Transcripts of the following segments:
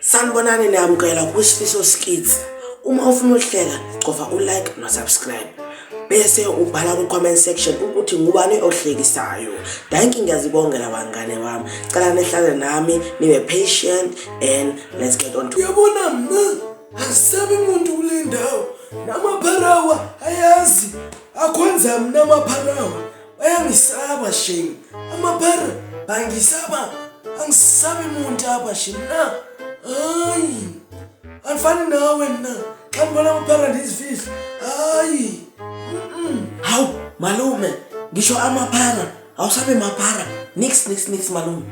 Sanibonani niyamkela kuSifiso skits. Uma ufuna ukuhleka, cofa ulike no subscribe. Bese ubhala ku comment section ukuthi ngubani ohlekisayo. Thank you ngiyazibongela bangane bami. Cela nihlale nami, nibe patient and let's get on to. Uyabona mna asabe umuntu kule ndawo. Namapharawa ayazi. Akhonza mina amapharawa. Bayangisaba shame. Amaphara bangisaba. Angisabi umuntu apha shina. Hayi. Anifani nawe mina. Xa ngibona amaphara ndizifihla. Hayi. Hawu malume, ngisho amaphara, awusabe maphara. Nix malume.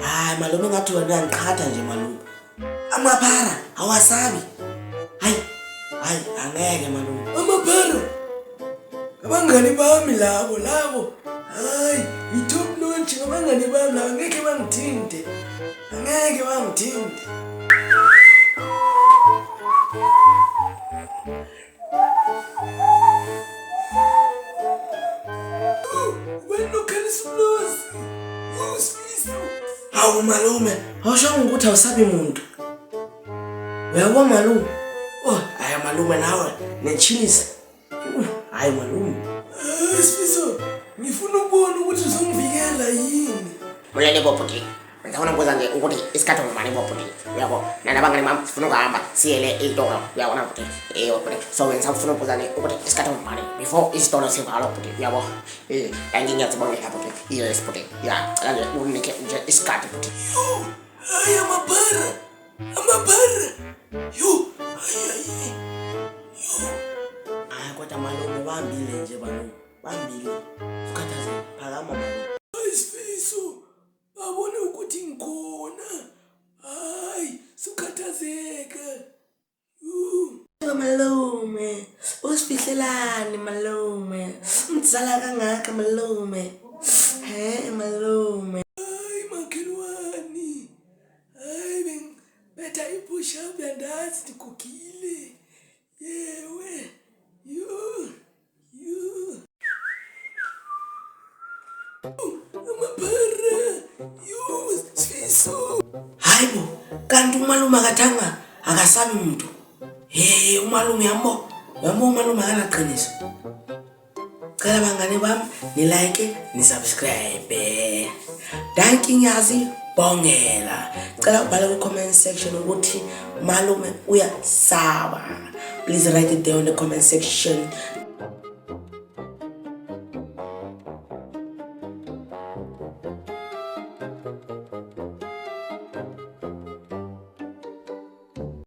Hayi malume ngathi wena uyangiqhatha nje malume. Amaphara awasabi. Hayi angeke malume. Amaphara. Abangani bami labo. Hayi, i-top notch abangani bami labo ngeke bangithinte. Angeke bangithinte. Hawu malume, awusho ukuthi awusabi umuntu. Uyabona malume? Oh, hayi malume nawe nechilisa. Hayi malume. Sifiso, ngifuna ukubona ukuthi uzongivikela yini. Mulele boputi. Ngifuna ukubuza nje ukuthi isikhathi ngimani boputi. Uyabo, nabangani bami sifuna ukuhamba siyele itoro. Uyabona boputi. Boputi. So wenza ufuna ukubuza nje ukuthi isikhathi ngimani before isitolo sivala boputi. Uyabo. Ngiyazibongela boputi. Yes boputi. Ya, cela nje unike nje isikhathi boputi. Hayi amaphara. Yo. Hayi kodwa malume bambile nje malume. Bambile. Ukhathaze phakama malume. Sifiso, babone ukuthi ngikhona. Hayi, sukhathazeka. Malume, usifihlelani malume. Umzala kangaka malume. Malume. Hayi makhelwani. Hayi betha ipush up yandazi ndikugile. Yewe. Amaphara. Sifiso. Hayibo, kanti umalume akathanga akasabi umuntu. Umalume yambo umalume akanaqiniso. Cela bangane bami ni like ni subscribe. Thank you ngiyazibongela. Cela ubhala ku comment section ukuthi malume uyasaba. Please write it down in the comment section.